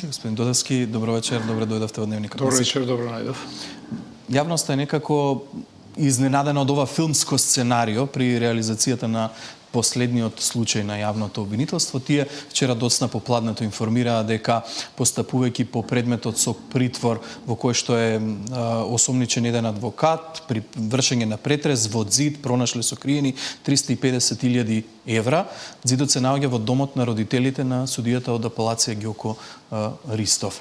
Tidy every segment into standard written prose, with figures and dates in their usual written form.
Господин Додевски, добро вечер, добре дојдовте во Дневникот. Добро вечер, добро најдов. Јавноста е некако изненадена од ова филмско сценарио при реализацијата на последниот случај на јавното обвинителство. Тие вчера доцна попладнато информираа дека постапувајќи по предметот со притвор во кој што е осомничен еден адвокат, при вршење на претрес во ѕид пронашле сокриени 350.000 евра. Ѕидот се наоѓа во домот на родителите на судијата од апелација Ѓоко Ристов.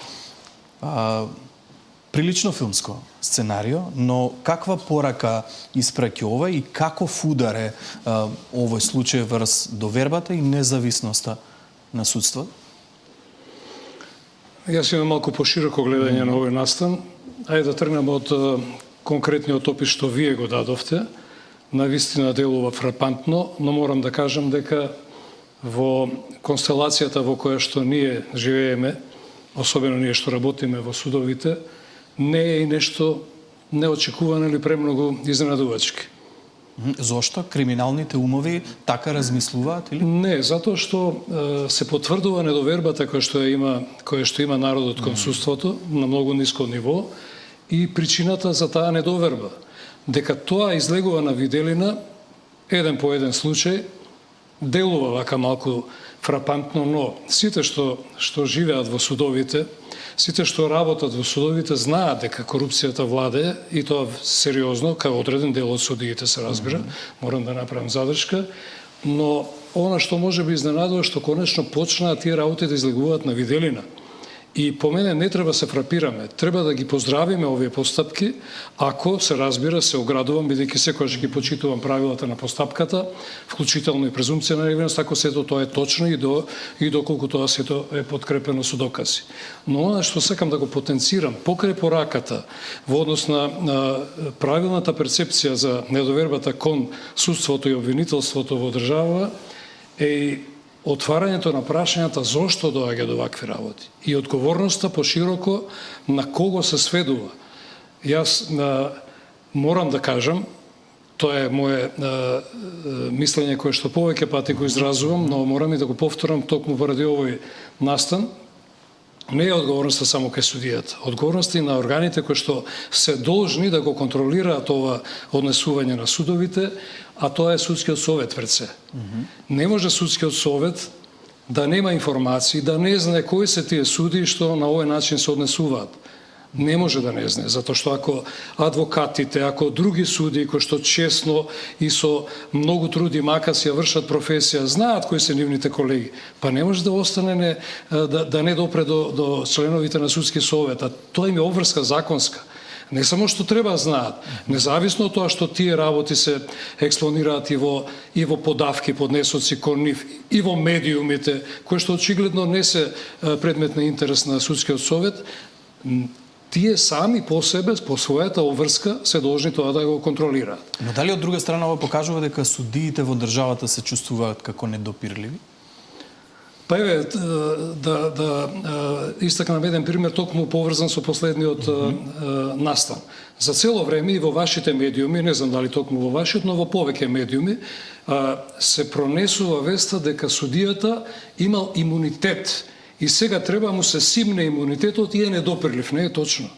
Прилично филмско сценарио, но каква порака испраќа ова и каков удар е овој случај врз довербата и независноста на судството? Јас имам малку пошироко гледање на овој настан. Ајде да тргнем од конкретниот опис што вие го дадовте. Навистина делува фрапантно, но морам да кажам дека во констелацијата во која што ние живееме, особено ние што работиме во судовите, не е и нешто неочекувано или премногу изненадувачки. Зошто? Криминалните умови така размислуваат или? Не, затоа што се потврдува недовербата која што има народот кон судството на многу ниско ниво и причината за таа недоверба. Дека тоа излегува на виделина, еден по еден случај, делува вака малку фрапантно, но сите што живеат во судовите, сите што работат во судовите знаат дека корупцијата владее и тоа сериозно, као одреден дел од судиите се разбира, морам да направам задршка, но она што може би изненадува што конечно почнаа тие работи да излегуваат на виделина. И по мене не треба се фрапираме, треба да ги поздравиме овие постапки, ако се разбира, се оградувам, бидејќи секогаш ги почитувам правилата на постапката, вклучително и презумпција на невиност, ако сето тоа е точно и доколку тоа сето е подкрепено со докази. Но она што сакам да го потенцирам, покрај пораката во однос на правилната перцепција за недовербата кон судството и обвинителството во држава, е отварањето на прашањата зошто доаѓа до вакви работи и одговорноста пошироко на кого се сведува. Јас морам да кажам, тоа е мое мислење кое што повеќе пати го изразувам, но морам и да го повторам токму поради овој настан. Не е одговорноста само кај судијата, одговорноста и на органите кои што се должни да го контролираат ова однесување на судовите, а тоа е судскиот совет пред се. Не може судскиот совет да нема информации, да не знае кои се тие судии што на овој начин се однесуваат. Не може да не знае, затоа што ако адвокатите, ако други судии кои што честно и со многу труд и макас ја вршат професија, знаат кои се нивните колеги, па не може да остане да не допре до членовите на судски совет, а тоа им е обврска законска. Не само што треба знаат, независно од тоа што тие работи се експонираат и во подавки, поднесоци кон нив, и во медиумите, кои што очигледно не се предмет на интерес на судскиот совет, тие сами по себе, по својата обврска, се должни тоа да го контролираат. Но дали од друга страна ова покажува дека судиите во државата се чувствуваат како недопирливи? Па еве, да истакнам еден пример токму поврзан со последниот настан. За цело време и во вашите медиуми, не знам дали токму во вашиот, но во повеќе медиуми, се пронесува веста дека судијата имал имунитет и сега треба му се симне имунитетот и е недопирлив. Не е точно.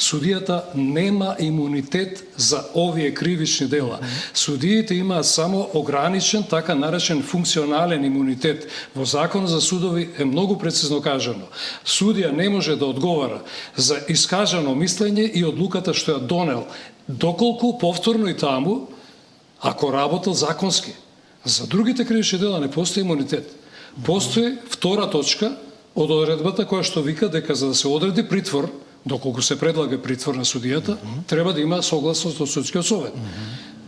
Судијата нема имунитет за овие кривични дела. Судиите имаат само ограничен, така наречен функционален имунитет. Во Законот за судови е многу прецизно кажано. Судија не може да одговара за искажано мислење и одлуката што ја донел, доколку повторно и таму, ако работел законски. За другите кривични дела не постои имунитет. Постои втора точка од одредбата која што вика дека за да се одреди притвор, доколку се предлага притвор на судијата, треба да има согласност од судскиот совет.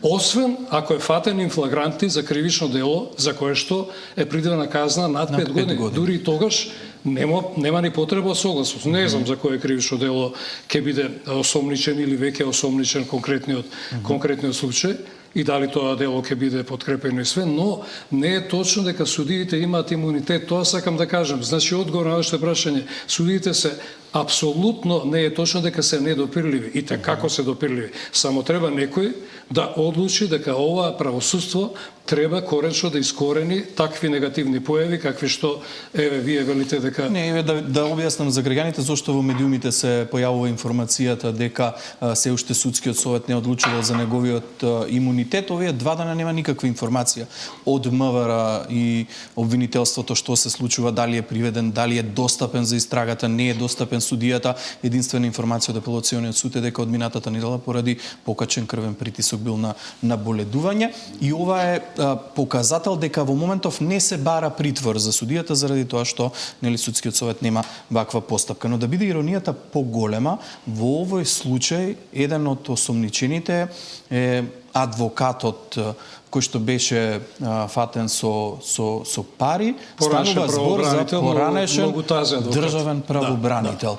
Освен ако е фатен инфлагранти за кривично дело за кое што е предвидена казна над 5 години. Дури и тогаш нема ни потреба од согласност. Не знам за кое кривично дело ќе биде осомничен или веќе осомничен конкретниот случај и дали тоа дело ќе биде подкрепено и све, но не е точно дека судиите имаат имунитет. Тоа сакам да кажам. Значи, одговор на вашето прашање, судиите се апсолутно не е точно дека се недопирливи и како се допирливи. Само треба некој да одлучи дека ова правосудство треба коречно да искорени такви негативни појави какви што вие велите дека Не, да објаснам за граѓаните зошто во медиумите се појавува информацијата дека се уште судскиот совет не одлучувал за неговиот имунитет. Овие 2 дена нема никаква информација од МВР и обвинителството што се случува, дали е приведен, дали е достапен за истрагата, не е достапен судијата. Единствена информација од апелациониот суд е дека од минатата недела поради покачен крвен притисок бил на боледување и ова е показател дека во моментов не се бара притвор за судијата заради тоа што нели судскиот совет нема ваква постапка. Но да биде иронијата поголема, во овој случај еден од осомничените е адвокатот кој што беше фатен со пари, станува збор за поранешен државен правобранител.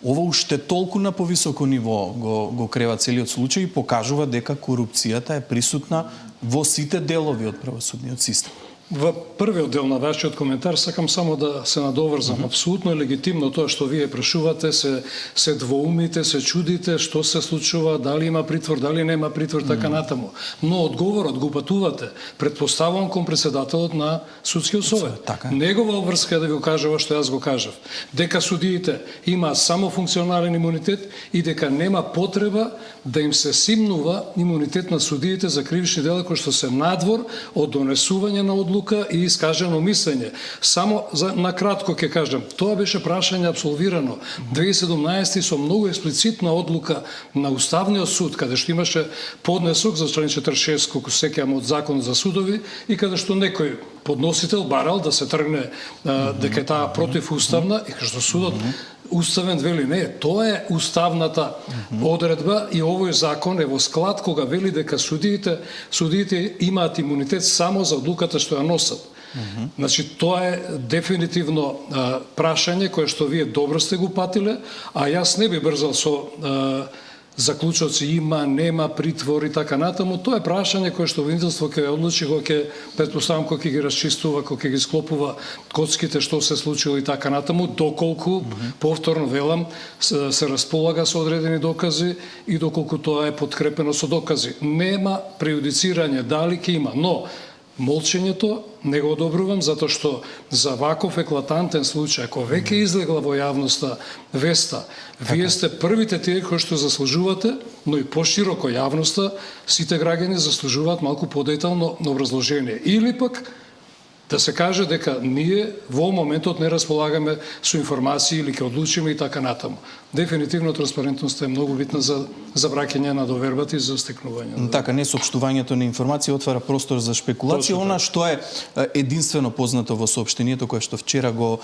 Ова уште толку на повисоко ниво го крева целиот случај и покажува дека корупцијата е присутна во сите делови од правосудниот систем. Во првиот дел на вашиот коментар сакам само да се надоврзам. Апсолутно е легитимно тоа што вие прашувате, се двоумите, се чудите што се случува, дали има притвор, дали нема притвор, така натаму. Но одговорот го патувате, предпоставувам кон претседателот на судскиот совет. Така. Негова обврска е да ви го кажува што јас го кажав. Дека судиите има само функционален имунитет и дека нема потреба да им се симнува имунитет на судиите за кривични дела кои што се надвор од донесување на одлука и искажено мислење. Само на кратко ќе кажам, тоа беше прашање апсолвирано 2017 со многу експлицитна одлука на Уставниот суд, каде што имаше поднесок за член 46, колку се сеќавам од Законот за судови, и каде што некој подносител барал да се тргне дека е таа противуставна и каде што судот уставен вели не, тоа е уставната одредба и овој закон е во склад кога вели дека судиите имаат имунитет само за одлуката што ја носат. Значи тоа е дефинитивно прашање кое што вие добро сте го патиле, а јас не би брзал со заклучоци има, нема, притвор и така натаму. Тоа е прашање кое што обвинителство ќе одлучи кога ќе претпоставам кога ќе ги расчистува, кога ќе ги склопува коцките што се случило и така натаму, доколку повторно велам се располага со одредени докази и доколку тоа е подкрепено со докази. Нема преюдицирање дали ќе има, но молчењето не го одобрувам затоа што за ваков еклатантен случај, ако веќе излегла во јавноста веста, вие сте првите тие кои што заслужувате, но и пошироко јавноста, сите граѓани заслужуваат малку подетално образложение. Или пак да се каже дека ние во моментот не располагаме со информации или ќе одлучиме и така натаму. Дефинитивно транспарентноста е многу битна за враќање на довербата и за стекнување. Така, не соопштувањето на информација отвара простор за шпекулација. Она што е единствено познато во соопштението кое што вчера го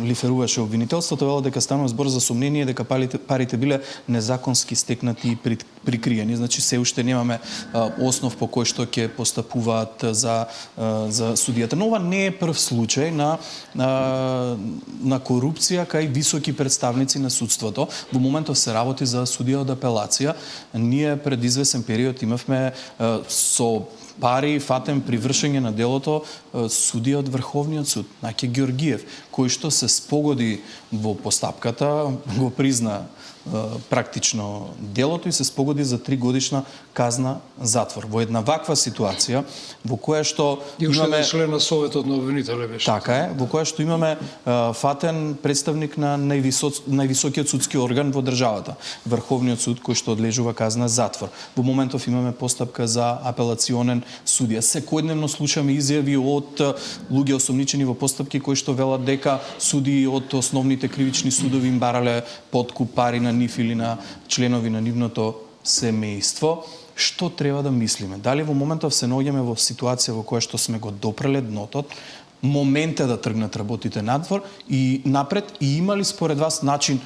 лиферуваше обвинителството, вела дека станува збор за сомнение дека парите биле незаконски стекнати и прикриени. Значи се уште немаме основ по кој што ќе постапуваат за судијата. Но ова не е прв случај на корупција кај високи представници на судството. Во моментов се работи за судија од апелација. Ние пред извесен период имавме со пари фатен при вршење на делото судија од Врховниот суд, Наќе Ѓоргиев, кој што се спогоди во постапката, го призна практично делото и се спогоди за 3 годишна казна затвор. Во една ваква ситуација, во која што имаме член на советот на обвинителе беше. Така е, во која што имаме фатен представник на највисокиот судски орган во државата, Врховниот суд, кој што одлежува казна затвор. Во моментов имаме постапка за апелационен судија. Секојдневно слушаме изјави од луѓе осомничени во постапки кои што велат дека судии од основните кривични судови им барале подкуп, пари на нив или на членови на нивното семејство. Што треба да мислиме? Дали во моментов се наоѓаме во ситуација во која што сме го допреле днотот, момент е да тргнат работите надвор и напред, и има ли според вас начин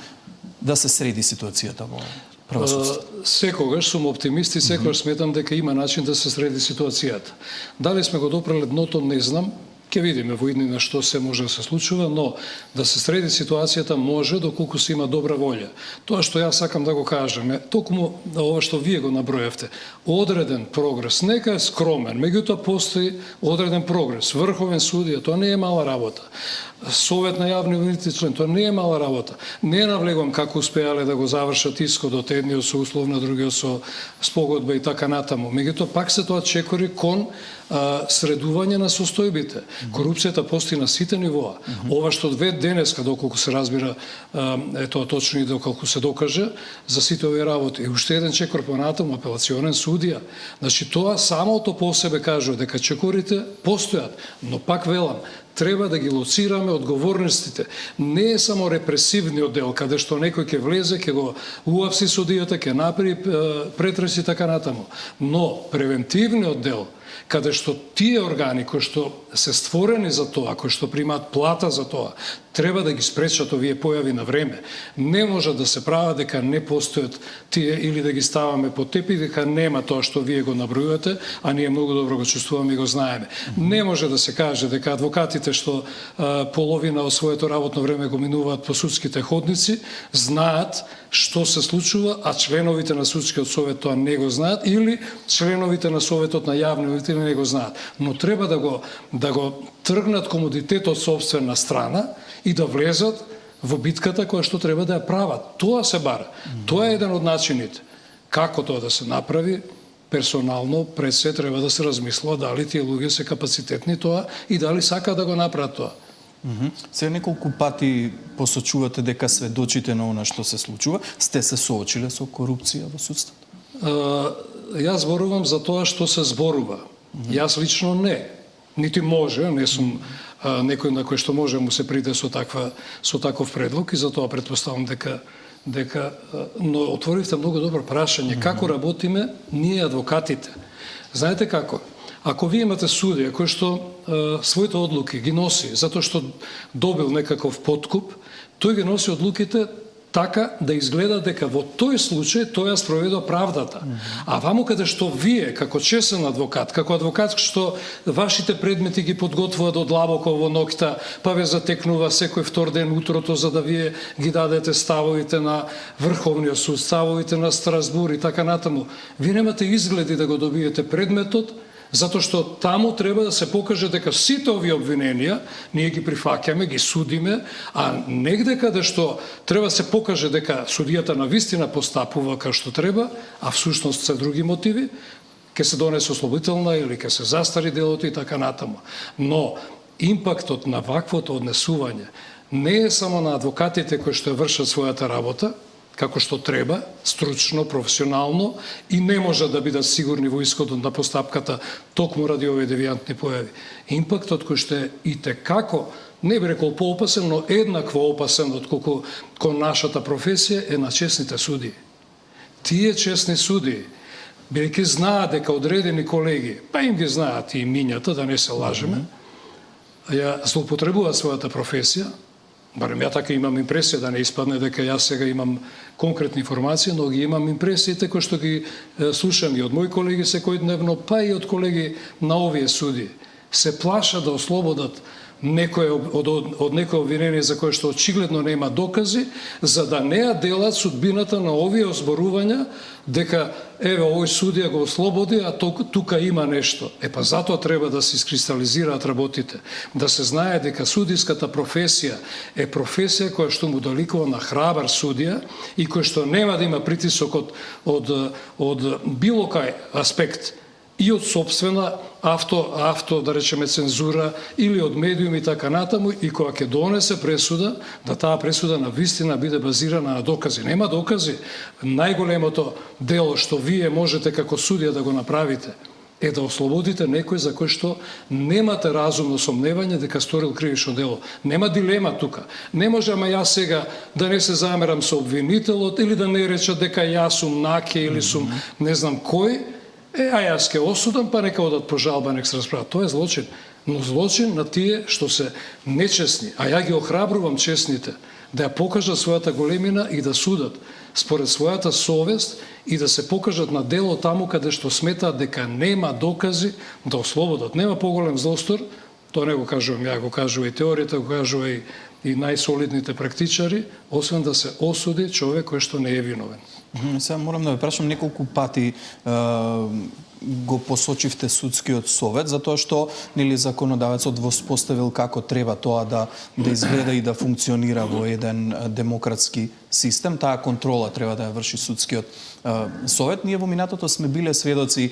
да се среди ситуацијата во правосудството? Секогаш сум оптимист и секогаш сметам дека има начин да се среди ситуацијата. Дали сме го допреле дното, не знам. Ќе видиме во иднина што се може да се случува, но да се среди ситуацијата може доколку се има добра волја. Тоа што јас сакам да го кажам е токму ова што вие го наброевте. Одреден прогрес, нека е скромен, меѓутоа постои одреден прогрес. Врховен судија, тоа не е мала работа. Совет на јавни обвинители член, тоа не е мала работа. Не навлегувам како успеале да го завршат искодот, едниот со условна, другиот со спогодба и така натаму. Меѓутоа пак се тоа чекори кон средување на состојбите. Корупцијата постои на сите нивоа. Ова што денеска, доколку се разбира, тоа точно и доколку се докаже, за сите овие работи. И уште еден чекор понатаму, апелационен судија. Значи, тоа самото по себе кажува дека чекорите постојат, но пак велам, треба да ги лоцираме одговорностите. Не е само репресивниот дел, каде што некој ќе влезе, ќе го уапси судијата, ќе направи претреси така натаму. Но превентивниот дел, каде што тие органи кои што се створени за тоа, кои што примаат плата за тоа, треба да ги спречат овие појави на време. Не може да се прават дека не постојат тие или да ги ставаме под тепих, дека нема тоа што вие го набројувате, а ние многу добро го чувствуваме и го знаеме. Не може да се каже дека адвокатите што половина од своето работно време го минуваат по судските ходници, знаат што се случува, а членовите на судскиот совет тоа не го знаат, или членовите на советот на јавни обвинители не го знаат. Но треба да го тргнат комодитетот собствена страна и да влезат во битката која што треба да ја прават. Тоа се бара. Тоа е еден од начините. Како тоа да се направи? Персонално, пред се треба да се размислува дали тие луѓе се капацитетни тоа и дали сака да го направат тоа. Се неколку пати посочувате дека сведочите на она што се случува. Сте се соочиле со корупција во судството? Јас зборувам за тоа што се зборува. Јас лично не. Нити може, не сум некој на кој што може му се приде со таков предлог и затоа претпоставам дека но отворивте многу добро прашање како работиме ние адвокатите. Знаете како? Ако вие имате судија кој што своите одлуки ги носи затоа што добил некаков подкуп, тој ги носи одлуките така да изгледа дека во тој случај тој ја спроведува правдата. А ваму каде што вие, како чесен адвокат, како адвокат што вашите предмети ги подготвуваат од длабоко во ноќта, па ве затекнува секој втор ден утрото за да вие ги дадете ставовите на Врховниот суд, ставовите на Страсбур и така натаму, вие немате изгледи да го добиете предметот, затоа што таму треба да се покаже дека сите овие обвиненија ние ги прифаќаме, ги судиме, а негде каде што треба се покаже дека судијата навистина постапува како што треба, а всушност се други мотиви, ќе се донесе ослободителна или ќе се застари делото и така натаму. Но импактот на ваквото однесување не е само на адвокатите кои што ја вршат својата работа, како што треба, стручно, професионално и не може да бидат сигурни во исходот на постапката токму ради овие девијантни појави. Импактот кој што е итекако, не би рекол поопасен, но еднакво опасен отколку кон нашата професија е на честните судии. Тие честни судии, бидејќи знаат дека одредени колеги, па им ги знаат и имињата, да не се лажеме, ја злоупотребуваат својата професија, барем ја така имам импресија, да не испадне дека јас сега имам конкретни информации, но ги имам импресиите кои што ги слушам и од мои колеги секојдневно, па и од колеги на овие суди. Се плашат да ослободат од некој обвинение за кое што очигледно нема докази, за да не ја делат судбината на овие озборувања дека еве овој судија го ослободи, а тука има нешто. Па затоа треба да се искристализираат работите, да се знае дека судиската професија е професија која што му доликува на храбар судија и кој што нема да има притисок од било кај аспект, и од собствена да речеме цензура или од медиуми и така натаму, и кога ќе донесе пресуда, да таа пресуда на вистина биде базирана на докази. Нема докази. Најголемото дело што вие можете како судија да го направите е да ослободите некој за кој што немате разумно сомневање дека сторил кривично дело. Нема дилема тука. Не може, ама јас сега да не се замерам со обвинителот или да не речат дека јас сум наке или сум не знам кој, а јас ке осудам, па нека одат по жалба, нека се расправат. Тоа е злочин. Но злочин на тие што се нечесни. А ја ги охрабрувам честните да ја покажат својата големина и да судат според својата совест и да се покажат на дело таму каде што сметаат дека нема докази да ослободат. Нема поголем злостор, тоа не го кажувам ја, го кажува и теоријата, го кажува и најсолидните практичари, освен да се осуди човек кој што не е виновен. Сега морам да ве прашам, неколку пати го посочивте судскиот совет, затоа што нели законодавецот воспоставил како треба тоа да изгледа и да функционира во еден демократски систем. Таа контрола треба да ја врши судскиот совет. Ние во минатото сме биле сведоци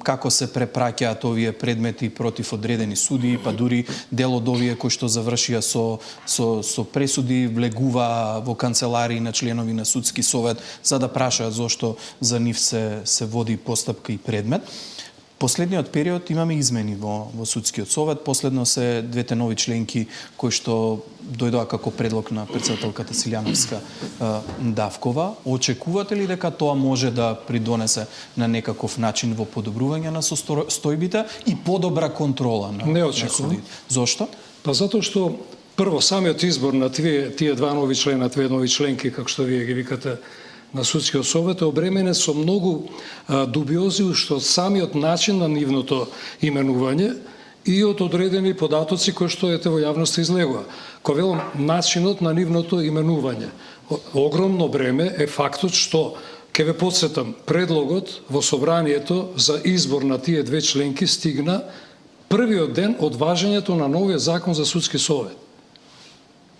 како се препраќаат овие предмети против одредени судии, па дури дел од овие кои што завршија со пресуди влегува во канцеларии на членови на судски совет за да прашаат зошто за нив се води постапка и предмет. Последниот период имаме измени во судскиот совет. Последно се двете нови членки кои што дојдоа како предлог на претседателката Силјановска Давкова. Очекувате ли дека тоа може да придонесе на некаков начин во подобрување на состојбите и подобра контрола на судите? Зошто? Па затоа што прво самиот избор на тие два нови члена, две нови членки, како што вие ги викате, на судскиот совет е обременен со многу дубиози што самиот начин на нивното именување и од одредени податоци кои што во јавноста излегува. Кога велам начинот на нивното именување, огромно бреме е фактот што ќе ве потсетам, предлогот во собранието за избор на тие две членки стигна првиот ден од важењето на новиот закон за судски совет.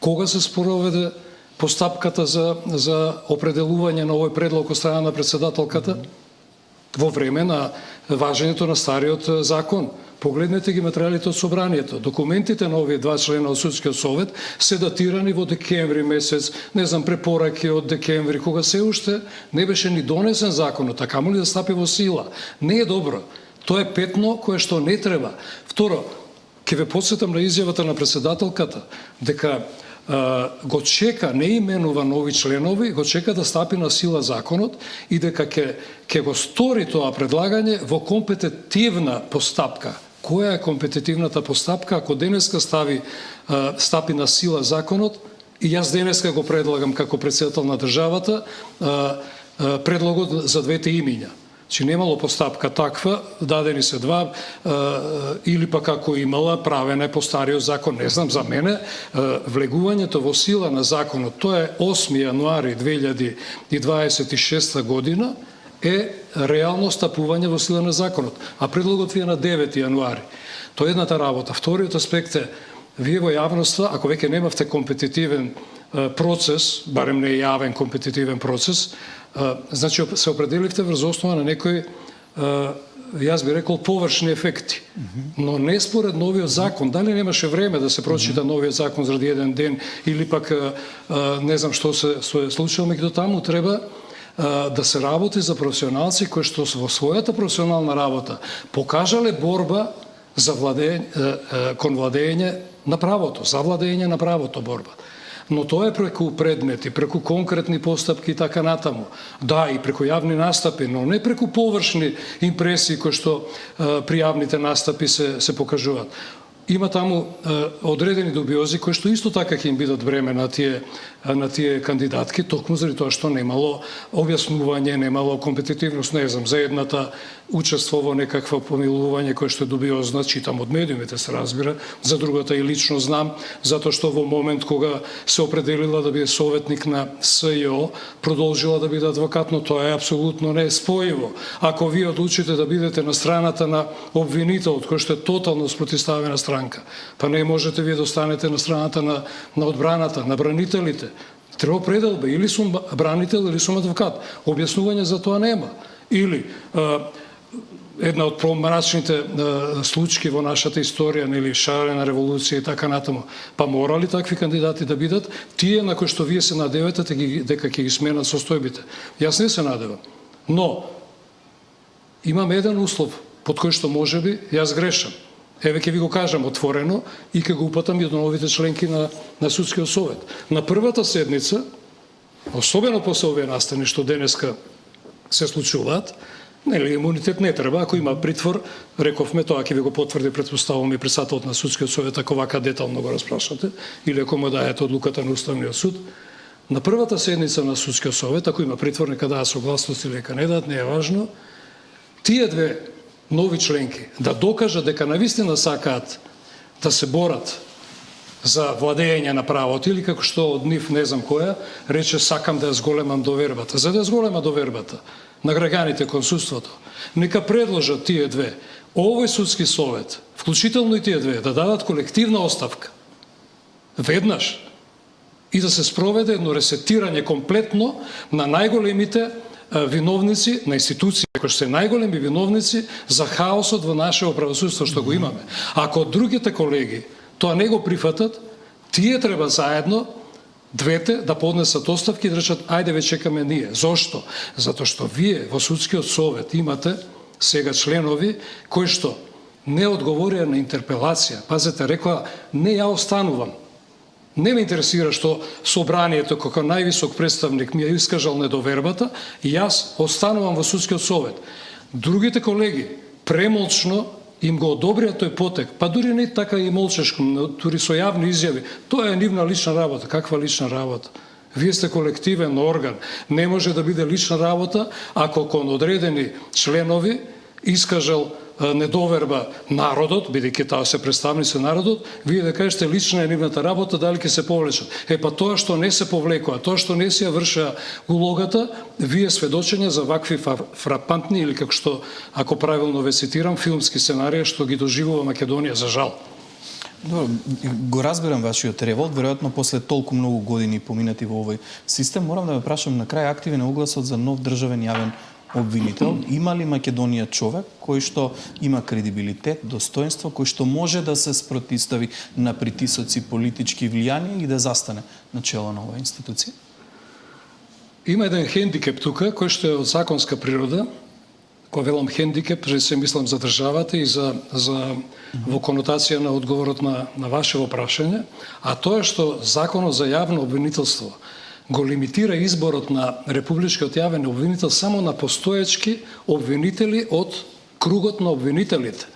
Кога се спроведе постапката за определување на овој предлог од страна на претседателката? Во време на важењето на стариот закон. Погледнете ги материјалите од собранието. Документите на овие два члена од судскиот совет се датирани во декември месец, не знам, препораки од декември, кога се уште не беше ни донесен законот, а камо ли да стапи во сила. Не е добро. Тоа е петно кое што не треба. Второ, ќе ве потсетам на изјавата на претседателката дека го чека, не именува нови членови, го чека да стапи на сила законот и дека ќе го стори тоа предлагање во компетитивна постапка. Која е компетитивната постапка ако денеска стапи на сила законот и јас денеска го предлагам како претседател на државата предлогот за двете имиња. Че немало постапка таква, дадени се два, или пак ако имала, правена е по стариот закон. Не знам, за мене, влегувањето во сила на законот, тоа е 8 јануари 2026 година, е реално стапување во сила на законот. А предлогот ви е на 9 јануари. Тоа е едната работа. Вториот аспект е, вие во јавноста, ако веќе немавте компетитивен процес, барем не јавен компетитивен процес, значи се определивте врз основа на некои, јас би рекол, површни ефекти. Но не според новиот закон. Дали немаше време да се прочита новиот закон заради еден ден или пак не знам што се случило, меѓутоа таму треба да се работи за професионалци кои што во својата професионална работа покажале борба за кон владење на правото, за владење на правото борба. Но тоа е преку предмети, преку конкретни постапки и така натаму. Да, и преку јавни настапи, но не преку површни импресии кои што при јавните настапи се покажуваат. Има таму одредени дубиози кои што исто така ќе им бидат бреме на тие кандидатки, токму заради тоа што немало објаснување, немало компетитивност, не знам, за едната учество во некакво помилување кое што е дубиозно, читам од медиумите се разбира, за другата и лично знам, затоа што во момент кога се определила да биде советник на СЈО, продолжила да биде адвокат, но тоа е апсолутно неспојиво. Ако вие одлучите да бидете на страната на обвинителот, кој што е тотално спротивставена странка, па не можете вие да останете на страната на одбраната, на бранителите. Треба пределба, или сум бранител, или сум адвокат. Објаснување за тоа нема. Или една од промрачните случаи во нашата историја, нели, шарена револуција и така натаму. Па морали такви кандидати да бидат тие на кои што вие се надевате дека ќе ги сменат состојбите. Јас не се надевам. Но имам еден услов под кој што можеби јас грешам. Еве ќе ви го кажам отворено и ќе го упатам и од новите членки на судскиот совет. На првата седница, особено после овие настани што денеска се случуваат, нели, имунитет не треба, ако има притвор, рековме, тоа ќе ви го потврди, претпоставувам, и председателот на судскиот совет, ако вака детално го распрашате, или ако му дајете одлуката на Уставниот суд. На првата седница на судскиот совет, ако има притвор, нека даат согласност или нека не даат, не е важно, тие две нови членки да докажат дека навистина сакаат да се борат за владење на правото, или како што од нив не знам која рече сакам да ја зголемам довербата. За да ја зголема довербата на граѓаните кон судството, нека предложат тие две, овој судски совет, вклучително и тие две, да дадат колективна оставка веднаш и да се спроведе едно ресетирање комплетно на најголемите виновници на институции, кои се најголеми виновници за хаосот во нашето правосудство што го имаме. Ако другите колеги тоа не го прифатат, тие треба заедно двете да поднесат оставки и да речат ајде ве чекаме ние. Зошто? Затоа што вие во судскиот совет имате сега членови кои што не одговорија на интерпелација. Пазете, рекоа не ја останувам. Не ме интересира што собранието како највисок представник ми ја искажал недовербата и јас останувам во судскиот совет. Другите колеги премолчно им го одобрија тој потек, па дури не така и молчешко, дури со јавни изјави. Тоа е нивна лична работа. Каква лична работа? Вие сте колективен орган. Не може да биде лична работа ако кон одредени членови искажал недоверба народот, бидејќи таа се представници народот, вие да кажете лична е нивната работа, дали ќе се повлечат. Па тоа што не се повлекува, тоа што не се ја вршаа улогата, вие сведочење за вакви фрапантни или како што, ако правилно ве цитирам, филмски сценарии што ги доживува Македонија, за жал. Добро, го разбирам вашиот револт, веројатно после толку многу години поминати во овој систем, морам да ве прашам на крај активен е огласот за нов државен јавен обвинител. Има ли Македонија човек кој што има кредибилитет, достоинство, кој што може да се спротистави на притисоци политички влијанија и да застане на чело на оваа институција? Има еден хендикеп тука, кој што е од законска природа. Кога велам хендикеп, се мислам за државата и за во конотација на одговорот на вашево прашање, а тоа е што законот за јавно обвинителство го лимитира изборот на републичкиот јавен обвинител само на постоечки обвинители од кругот на обвинителите.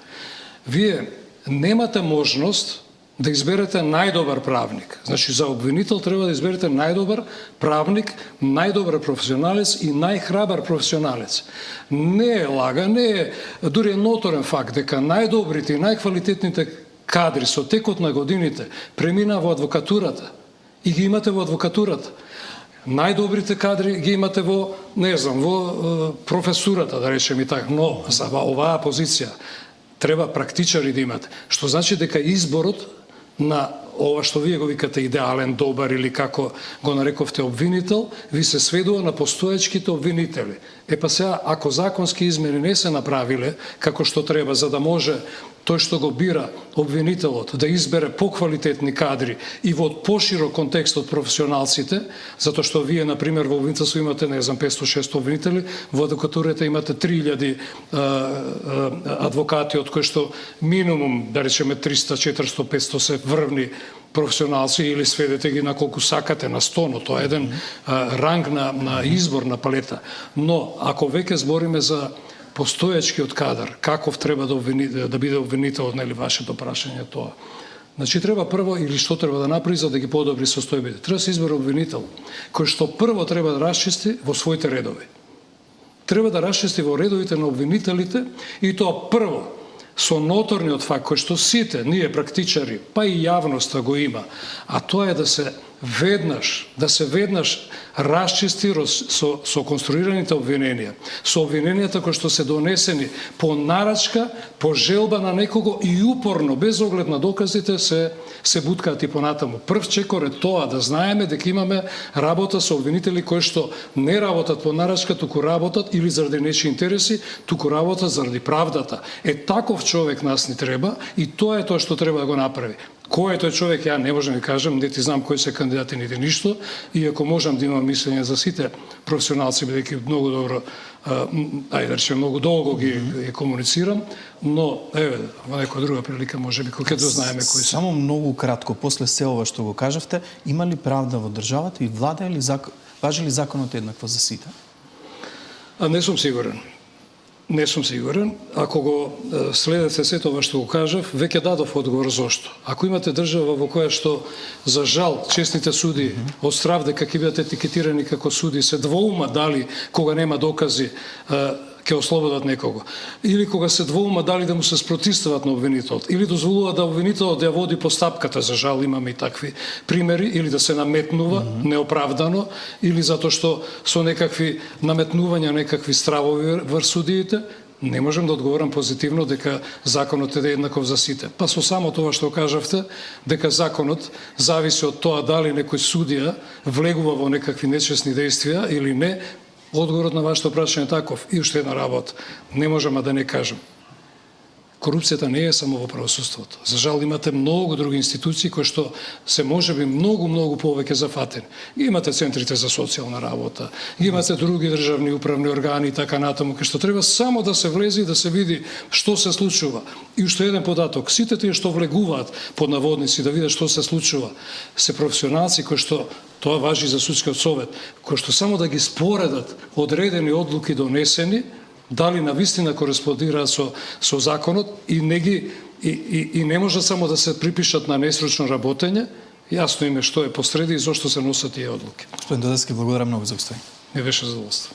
Вие немате можност да изберете најдобар правник. Значи, за обвинител треба да изберете најдобар правник, најдобар професионалец и најхрабар професионалец. Не е лага, не е дури е ноторен факт дека најдобрите и најквалитетните кадри со текот на годините премина во адвокатурата и ги имате во адвокатурата. Најдобрите кадри ги имате во, не знам, во професурата, да речем и така, но за оваа позиција треба практичари да имате. Што значи дека изборот на ова што вие го викате идеален, добар или како го нарековте обвинител, ви се сведува на постоечките обвинители. Па сега, ако законски измени не се направиле како што треба, за да може тој што го бира обвинителот да избере поквалитетни кадри и во поширок контекст од професионалците, затоа што вие, например, во обвинителство имате, не знам, 500-600 обвинители, во адвокатурата имате 3000 адвокати, од кои што минимум, да речеме, 300, 400, 500 се врвни професионалци или сведете ги на колку сакате, на 100, но тоа е еден ранг на избор на палета. Но, ако веќе збориме за постоечкиот кадар, каков треба да биде обвинителот, нели вашето прашање тоа. Значи треба прво, или што треба да направи за да ги подобри состојбите. Треба да се избере обвинител, кој што прво треба да расчисти во своите редови. Треба да расчисти во редовите на обвинителите и тоа прво со ноторниот факт кој што сите ние практичари, па и јавноста го има, а тоа е да се веднаш расчисти со конструираните обвиненија, со обвиненијата кои што се донесени по нарачка, по желба на некого и упорно, без оглед на доказите, се буткаат и понатаму. Прв чекор е тоа да знаеме дека имаме работа со обвинители кои што не работат по нарачка, туку работат или заради нечии интереси, туку работат заради правдата. Таков човек нас ни треба и тоа е тоа што треба да го направи. Кој е тој човек, ја не можам да кажам, не ти знам кои се кандидати, нити ништо, иако можам да имам мислење за сите професионалци, бидејќи многу добро, ајде да речем, многу долго ги комуницирам, но, во некоја друга прилика, може би, кога ќе дознаеме кои се. Само многу кратко, после се ова што го кажавте, има ли правда во државата и влада или важи ли законот еднакво за сите? Не сум сигурен. Не сум сигурен. Ако го следете сето ова што го кажав, веќе дадов одговор зошто. Ако имате држава во која што, за жал, честните суди од страв дека ќе бидат етикетирани како суди, се двоума дали кога нема докази, ќе ослободат некого. Или кога се двоума дали да му се спротивстават на обвинителот, или дозволуваат да обвинителот да ја води постапката, за жал имаме и такви примери, или да се наметнува неоправдано, или затоа што со некакви наметнувања, некакви стравови врз судиите, не можем да одговорам позитивно дека законот е еднаков за сите. Па со само тоа што кажавте, дека законот зависи од тоа дали некој судија влегува во некакви нечесни действија или не, одговорот на вашето прашање е таков. И уште една работа, не можам да не кажам. Корупцијата не е само во правосудството. За жал имате многу други институции кои што се можеби многу повеќе зафатени. Имате центрите за социјална работа, имате други државни управни органи и така натаму, кај што треба само да се влезе и да се види што се случува. И уште еден податок, сите тие што влегуваат под наводници да видат што се случува, се професионалци кои што тоа важи за судскиот совет, кои што само да ги споредат одредени одлуки донесени, дали навистина кореспондираат со законот и не ги и не може само да се припишат на несручно работење, јасно им е што е посреди и зошто се носат тие одлуки. Господин Додески, благодарам многу за обстојање. Не беше задоволство.